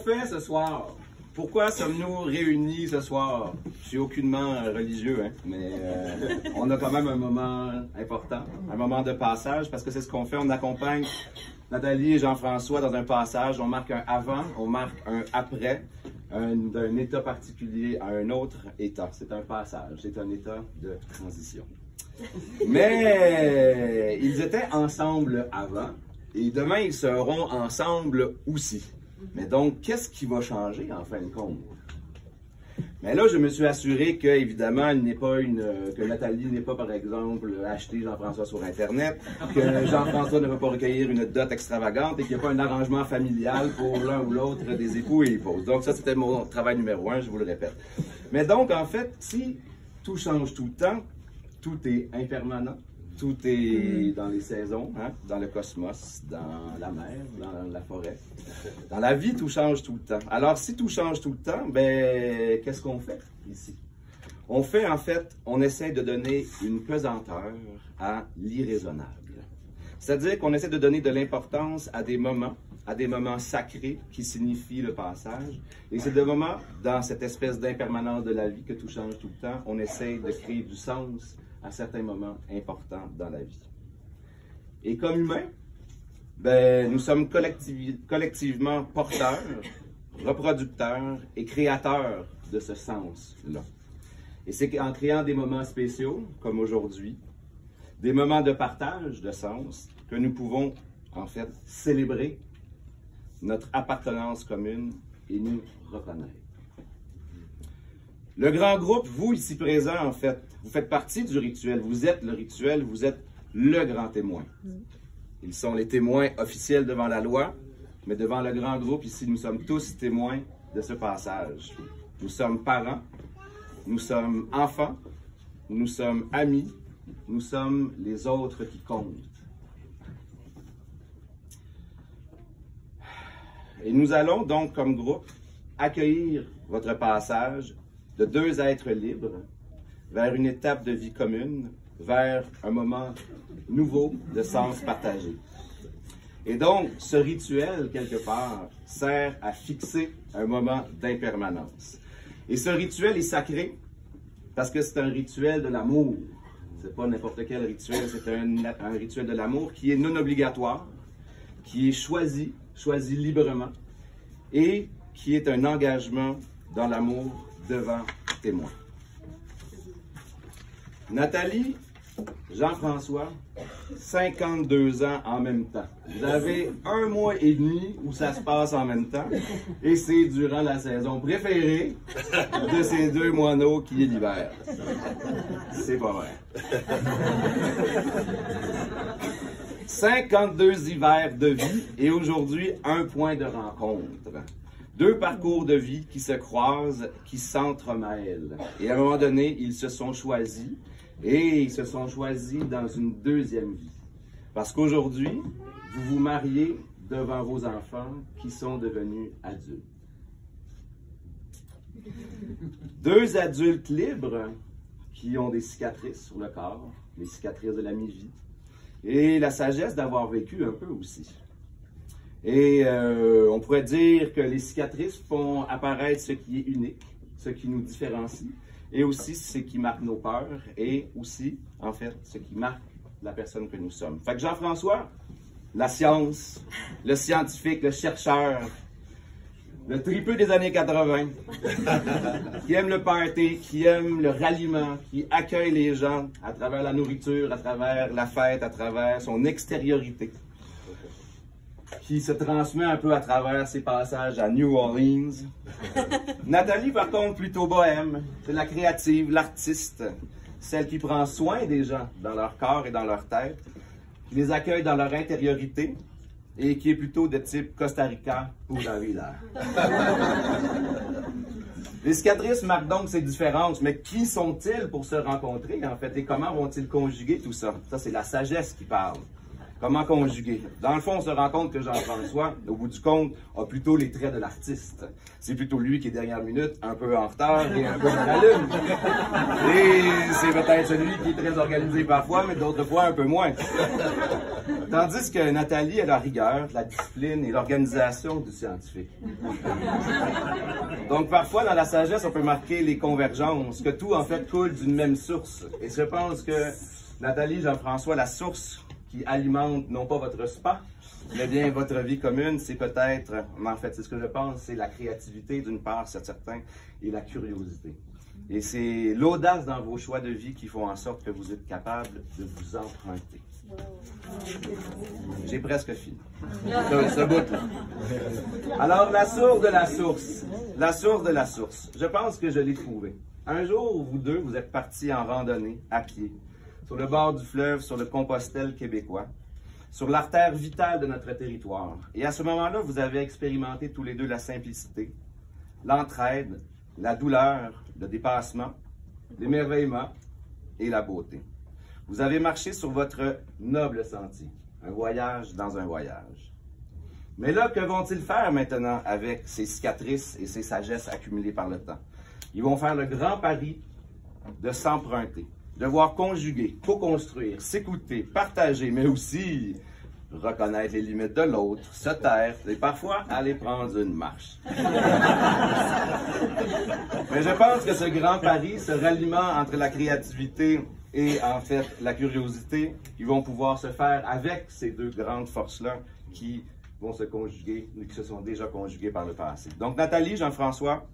fait ce soir? Pourquoi sommes-nous réunis ce soir? Je suis aucunement religieux, hein, mais on a quand même un moment important, un moment de passage, parce que c'est ce qu'on fait. On accompagne Nathalie et Jean-François dans un passage. On marque un avant, on marque un après, d'un état particulier à un autre état. C'est un passage, c'est un état de transition. Mais ils étaient ensemble avant, et demain ils seront ensemble aussi. Mais donc, qu'est-ce qui va changer en fin de compte? Mais là, je me suis assuré que, évidemment, que Nathalie n'est pas, par exemple, acheté Jean-François sur Internet, que Jean-François ne va pas recueillir une dot extravagante et qu'il n'y a pas un arrangement familial pour l'un ou l'autre des époux et épouses. Donc ça, c'était mon travail numéro 1, je vous le répète. Mais donc, en fait, si tout change tout le temps, tout est impermanent, tout est dans les saisons, hein, dans le cosmos, dans la mer, dans la forêt. Dans la vie, tout change tout le temps. Alors, si tout change tout le temps, ben, qu'est-ce qu'on fait ici? On fait, en fait, on essaie de donner une pesanteur à l'irraisonnable. C'est-à-dire qu'on essaie de donner de l'importance à des moments sacrés qui signifient le passage. Et c'est des moments, dans cette espèce d'impermanence de la vie, que tout change tout le temps, on essaie de créer du sens à certains moments importants dans la vie. Et comme humains, ben, nous sommes collectivement porteurs, reproducteurs et créateurs de ce sens-là. Et c'est en créant des moments spéciaux, comme aujourd'hui, des moments de partage de sens, que nous pouvons, en fait, célébrer notre appartenance commune et nous reconnaître. Le grand groupe, vous ici présents, en fait, vous faites partie du rituel, vous êtes le rituel, vous êtes le grand témoin. Ils sont les témoins officiels devant la loi, mais devant le grand groupe, ici, nous sommes tous témoins de ce passage. Nous sommes parents, nous sommes enfants, nous sommes amis, nous sommes les autres qui comptent. Et nous allons donc, comme groupe, accueillir votre passage de deux êtres libres vers une étape de vie commune, vers un moment nouveau de sens partagé. Et donc, ce rituel, quelque part, sert à fixer un moment d'impermanence. Et ce rituel est sacré parce que c'est un rituel de l'amour. C'est pas n'importe quel rituel, c'est un rituel de l'amour qui est non obligatoire, qui est choisi librement, et qui est un engagement dans l'amour devant témoin. Nathalie, Jean-François, 52 ans en même temps. Vous avez 1 mois et demi où ça se passe en même temps, et c'est durant la saison préférée de ces deux moineaux qui est l'hiver. C'est pas vrai. 52 hivers de vie et aujourd'hui un point de rencontre. 2 parcours de vie qui se croisent, qui s'entremêlent. Et à un moment donné, ils se sont choisis et ils se sont choisis dans une deuxième vie. Parce qu'aujourd'hui, vous vous mariez devant vos enfants qui sont devenus adultes. 2 adultes libres qui ont des cicatrices sur le corps, les cicatrices de la mi-vie, et la sagesse d'avoir vécu un peu aussi. Et on pourrait dire que les cicatrices font apparaître ce qui est unique, ce qui nous différencie, et aussi ce qui marque nos peurs, et aussi, en fait, ce qui marque la personne que nous sommes. Fait que Jean-François, la science, le scientifique, le chercheur, le tripeux des années 80, qui aime le party, qui aime le ralliement, qui accueille les gens à travers la nourriture, à travers la fête, à travers son extériorité, qui se transmet un peu à travers ses passages à New Orleans. Nathalie, par contre, plutôt bohème. C'est la créative, l'artiste, celle qui prend soin des gens dans leur corps et dans leur tête, qui les accueille dans leur intériorité et qui est plutôt de type Costa Rica ou la vida. Les cicatrices marquent donc ces différences, mais qui sont-ils pour se rencontrer, en fait, et comment vont-ils conjuguer tout ça? Ça, c'est la sagesse qui parle. Comment conjuguer? Dans le fond, on se rend compte que Jean-François, au bout du compte, a plutôt les traits de l'artiste. C'est plutôt lui qui est dernière minute, un peu en retard et un peu dans la lune. Et c'est peut-être celui qui est très organisé parfois, mais d'autres fois un peu moins. Tandis que Nathalie a la rigueur, la discipline et l'organisation du scientifique. Donc parfois, dans la sagesse, on peut marquer les convergences, que tout en fait coule d'une même source. Et je pense que Nathalie, Jean-François, la source qui alimente non pas votre spa, mais bien votre vie commune, c'est peut-être, mais en fait c'est ce que je pense, c'est la créativité d'une part, c'est certain, et la curiosité. Et c'est l'audace dans vos choix de vie qui font en sorte que vous êtes capable de vous emprunter. J'ai presque fini. Ce bout-là. Alors, la source de la source. La source de la source. Je pense que je l'ai trouvée. Un jour, vous deux, vous êtes partis en randonnée, à pied, sur le bord du fleuve, sur le Compostelle québécois, sur l'artère vitale de notre territoire. Et à ce moment-là, vous avez expérimenté tous les deux la simplicité, l'entraide, la douleur, le dépassement, l'émerveillement et la beauté. Vous avez marché sur votre noble sentier, un voyage dans un voyage. Mais là, que vont-ils faire maintenant avec ces cicatrices et ces sagesses accumulées par le temps? Ils vont faire le grand pari de s'emprunter, devoir conjuguer, co-construire, s'écouter, partager, mais aussi reconnaître les limites de l'autre, se taire et parfois aller prendre une marche. Mais je pense que ce grand pari, ce ralliement entre la créativité et en fait la curiosité, ils vont pouvoir se faire avec ces deux grandes forces-là qui vont se conjuguer, ou qui se sont déjà conjuguées par le passé. Donc Nathalie, Jean-François,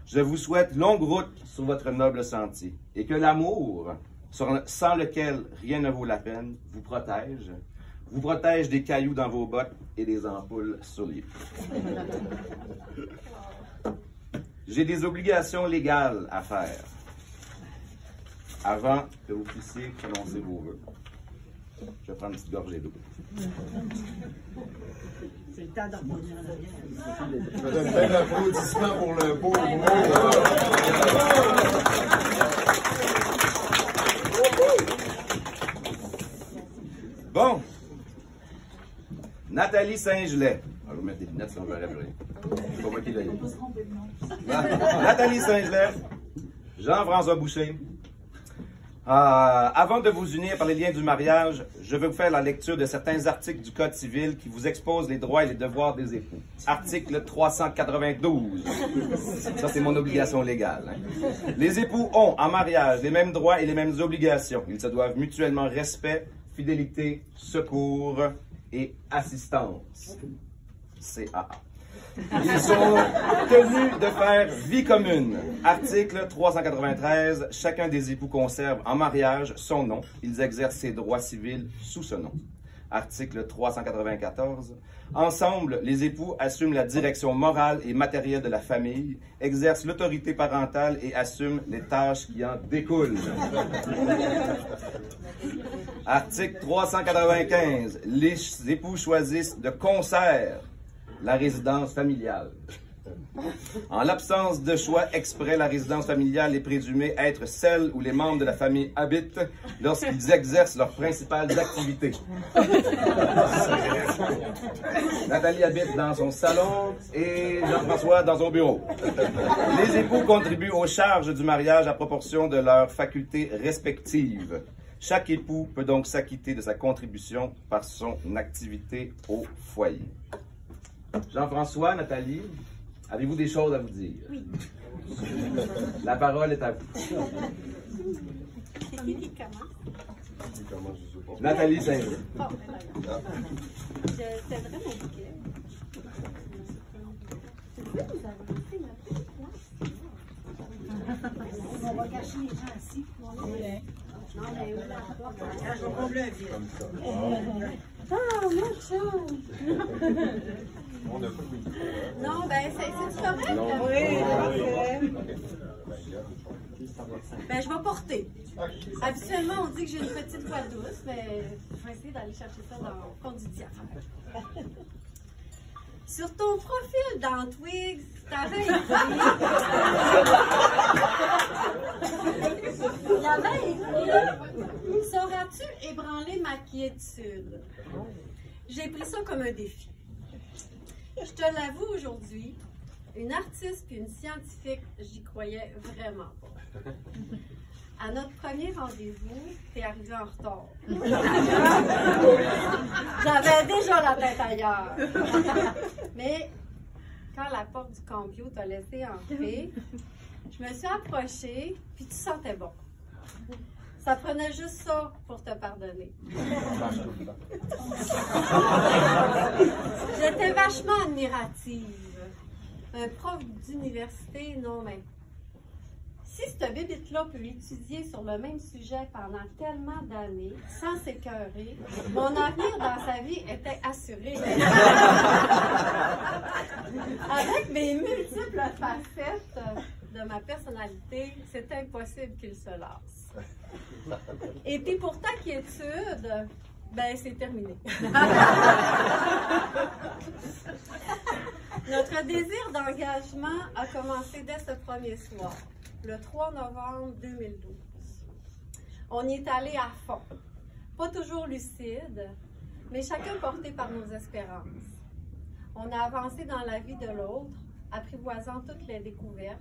je vous souhaite longue route sur votre noble sentier et que l'amour, sans lequel rien ne vaut la peine, vous protège des cailloux dans vos bottes et des ampoules sur les pieds. J'ai des obligations légales à faire avant que vous puissiez prononcer vos vœux. Je vais prendre une petite gorgée d'eau. C'est le temps d'en revenir en arrière. Je donne plein d'applaudissements pour le beau mot. Bon. Nathalie Saint-Gelais. Je vais vous mettre des lunettes, sinon je verrai plus rien. C'est pas moi qui l'ai dit. Nathalie Saint-Gelais, Jean-François Boucher. Avant de vous unir par les liens du mariage, je vais vous faire la lecture de certains articles du Code civil qui vous exposent les droits et les devoirs des époux. Article 392. Ça, c'est mon obligation légale. Hein. Les époux ont, en mariage, les mêmes droits et les mêmes obligations. Ils se doivent mutuellement respect, fidélité, secours et assistance. CAA. Ils sont tenus de faire vie commune. Article 393. Chacun des époux conserve en mariage son nom. Ils exercent ses droits civils sous ce nom. Article 394. Ensemble, les époux assument la direction morale et matérielle de la famille, exercent l'autorité parentale et assument les tâches qui en découlent. Article 395. Les époux choisissent de concert la résidence familiale. En l'absence de choix exprès, la résidence familiale est présumée être celle où les membres de la famille habitent lorsqu'ils exercent leurs principales activités. Nathalie habite dans son salon et Jean-François dans son bureau. Les époux contribuent aux charges du mariage à proportion de leurs facultés respectives. Chaque époux peut donc s'acquitter de sa contribution par son activité au foyer. Jean-François, Nathalie, avez-vous des choses à vous dire? Oui. La parole est à vous. C'est qui commence? Nathalie Saint-Gelais. Bon, d'accord. Je t'aiderai mon bouquet. Tu peux nous avancer ma petite place? On va cacher les gens assis. Non, mais où la porte? Je vais prendre le vide. Ah, mon chum! On n'a pas de Non, ben, c'est correct? Oui, Ben, je vais porter. Habituellement, on dit que j'ai une petite voix douce, mais je vais essayer d'aller chercher ça dans le fond du diaphragme. Sur ton profil dans Twigs, t'avais écrit... Il avait écrit « Sauras-tu ébranler ma quiétude. J'ai pris ça comme un défi. Je te l'avoue aujourd'hui, une artiste puis une scientifique, j'y croyais vraiment pas. À notre premier rendez-vous, t'es arrivé en retard. J'avais déjà la tête ailleurs. Mais quand la porte du cambio t'a laissé entrer, je me suis approchée, puis tu sentais bon. Ça prenait juste ça pour te pardonner. J'étais vachement admirative. Un prof d'université, non mais... Si cette bébite-là peut étudier sur le même sujet pendant tellement d'années, sans s'écœurer, mon avenir dans sa vie était assuré. Avec mes multiples facettes de ma personnalité, c'est impossible qu'il se lasse. Et puis pour ta quiétude, ben c'est terminé. Notre désir d'engagement a commencé dès ce premier soir, le 3 novembre 2012. On y est allé à fond, pas toujours lucide, mais chacun porté par nos espérances. On a avancé dans la vie de l'autre, apprivoisant toutes les découvertes,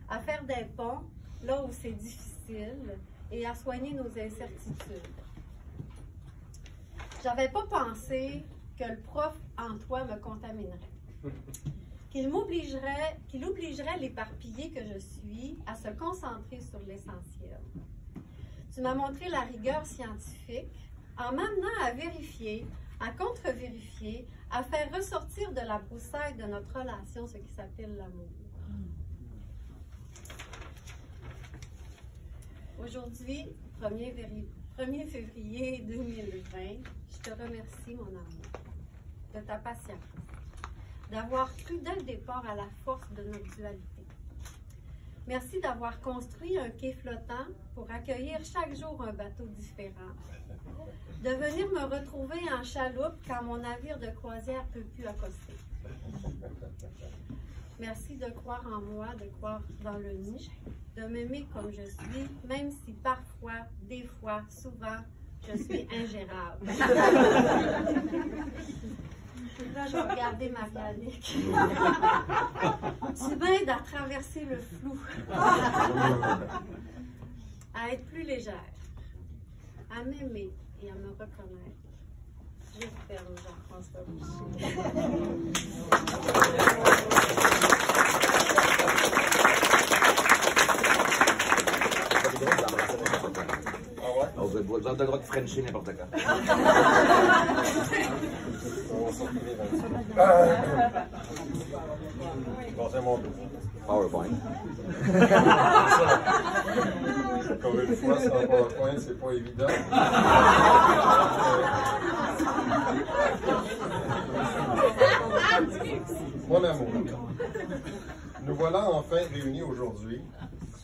à faire des ponts là où c'est difficile et à soigner nos incertitudes. J'avais pas pensé que le prof en toi me contaminerait. Qu'il obligerait l'éparpillé que je suis à se concentrer sur l'essentiel. Tu m'as montré la rigueur scientifique en m'amenant à vérifier, à contre-vérifier, à faire ressortir de la broussaille de notre relation ce qui s'appelle l'amour. Aujourd'hui, 1er février 2020, je te remercie, mon amour, de ta patience, d'avoir cru dès le départ à la force de notre dualité. Merci d'avoir construit un quai flottant pour accueillir chaque jour un bateau différent, de venir me retrouver en chaloupe quand mon navire de croisière ne peut plus accoster. Merci de croire en moi, de croire dans le nous, de m'aimer comme je suis, même si parfois, des fois, souvent, je suis ingérable. Je vais regarder Marianique. Tu m'aides à traverser le flou, à être plus légère, à m'aimer et à me reconnaître. J'espère, Jean-François Boucher. Vous avez le droit de frencher n'importe quand. Bon, c'est mon tour. PowerPoint. Comme une fois, sans PowerPoint, c'est pas évident. Mon amour, nous voilà enfin réunis aujourd'hui,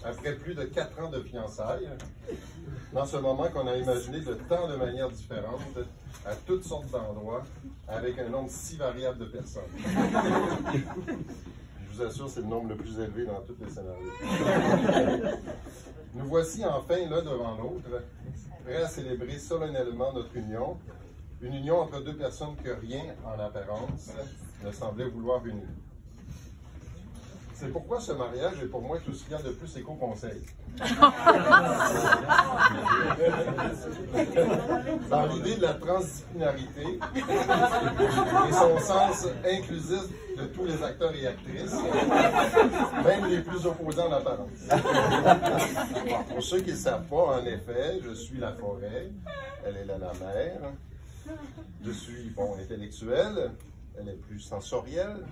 après plus de 4 ans de fiançailles, dans ce moment qu'on a imaginé de tant de manières différentes, à toutes sortes d'endroits, avec un nombre si variable de personnes. Je vous assure, c'est le nombre le plus élevé dans tous les scénarios. Nous voici enfin l'un devant l'autre, prêts à célébrer solennellement notre union, une union entre deux personnes que rien, en apparence, ne semblait vouloir unir. C'est pourquoi ce mariage est pour moi tout ce qu'il y a de plus éco-conseil. Dans l'idée de la transdisciplinarité et son sens inclusif de tous les acteurs et actrices, même les plus opposés en apparence. Pour ceux qui ne savent pas, en effet, je suis la forêt, elle est la mer. Je suis, bon, intellectuel, elle est plus sensorielle.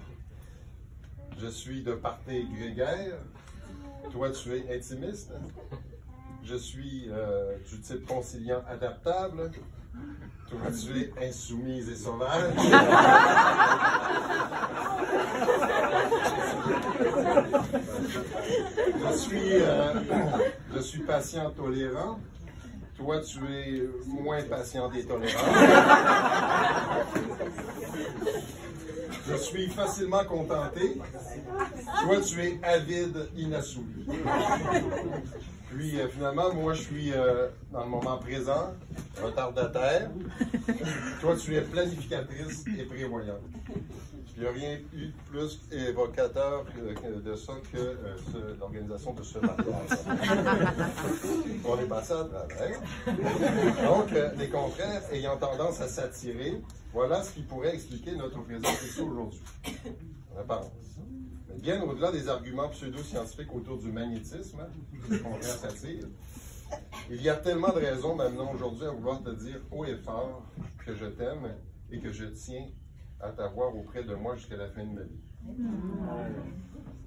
Je suis de parti grégaire. Toi, tu es intimiste. Je suis du type conciliant adaptable. Toi, tu es insoumise et sauvage. Je suis patient tolérant. Toi, tu es moins patient et tolérant. Je suis facilement contenté. Toi, tu es avide, inassouvi. Puis finalement, moi, je suis dans le moment présent, retardataire. Toi, tu es planificatrice et prévoyante. Il n'y a rien eu de plus évocateur de ça que l'organisation de ce mariage. On est passé à travers. Donc, les contraires ayant tendance à s'attirer, voilà ce qui pourrait expliquer notre présence ici aujourd'hui. En apparence. Mais bien au-delà des arguments pseudo-scientifiques autour du magnétisme, les contraires s'attirent, il y a tellement de raisons maintenant aujourd'hui à vouloir te dire haut et fort que je t'aime et que je tiens à t'avoir auprès de moi jusqu'à la fin de ma vie.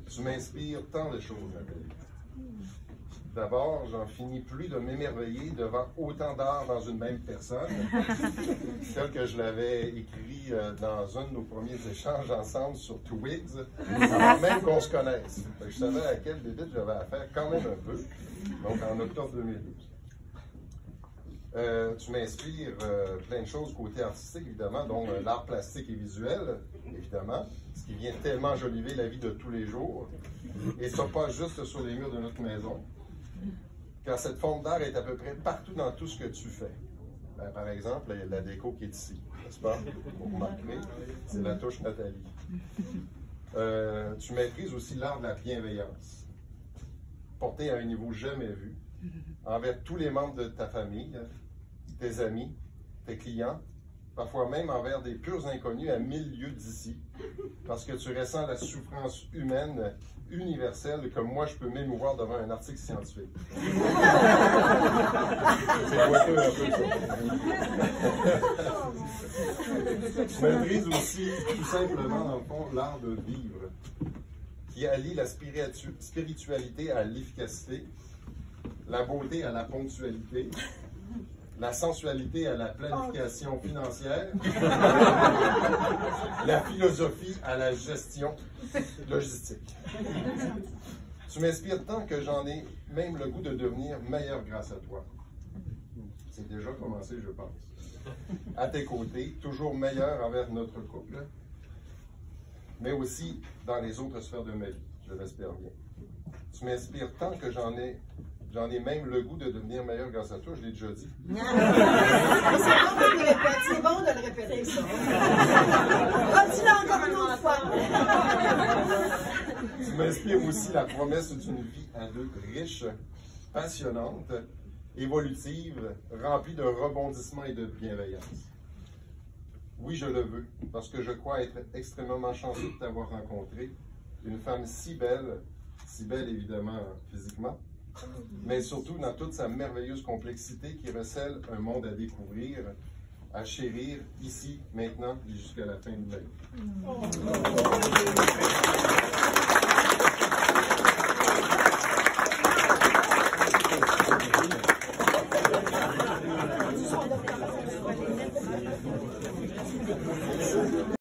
Tu m'inspires tant de choses, Nathalie. D'abord, j'en finis plus de m'émerveiller devant autant d'art dans une même personne, tel que je l'avais écrit dans un de nos premiers échanges ensemble sur Twigs, avant même qu'on se connaisse. Je savais à quelle bébite j'avais affaire quand même un peu, donc en octobre 2012. Tu m'inspires plein de choses côté artistique, évidemment, dont l'art plastique et visuel, évidemment, ce qui vient tellement enjoliver la vie de tous les jours, et ça pas juste sur les murs de notre maison, car cette forme d'art est à peu près partout dans tout ce que tu fais. Ben, par exemple, la déco qui est ici, n'est-ce pas? Vous remarquerez, c'est la touche Nathalie. Tu maîtrises aussi l'art de la bienveillance, porté à un niveau jamais vu, envers tous les membres de ta famille, tes amis, tes clients, parfois même envers des purs inconnus à 1000 lieues d'ici, parce que tu ressens la souffrance humaine universelle comme moi je peux m'émouvoir devant un article scientifique. C'est boiteux un peu ça. Tu maîtrises aussi tout simplement dans le fond l'art de vivre, qui allie la spiritualité à l'efficacité, la beauté à la ponctualité, la sensualité à la planification financière, la philosophie à la gestion logistique. Tu m'inspires tant que j'en ai même le goût de devenir meilleur grâce à toi. C'est déjà commencé, je pense. À tes côtés, toujours meilleur envers notre couple, mais aussi dans les autres sphères de ma vie, je l'espère bien. Tu m'inspires tant que j'en ai même le goût de devenir meilleur grâce à toi, je l'ai déjà dit. C'est bon de le répéter, ça. Redis-le encore une autre fois. Tu m'inspires aussi la promesse d'une vie à deux riche, passionnante, évolutive, remplie de rebondissements et de bienveillance. Oui, je le veux, parce que je crois être extrêmement chanceux de t'avoir rencontré. Une femme si belle évidemment physiquement, mais surtout dans toute sa merveilleuse complexité qui recèle un monde à découvrir, à chérir ici, maintenant et jusqu'à la fin de ma vie.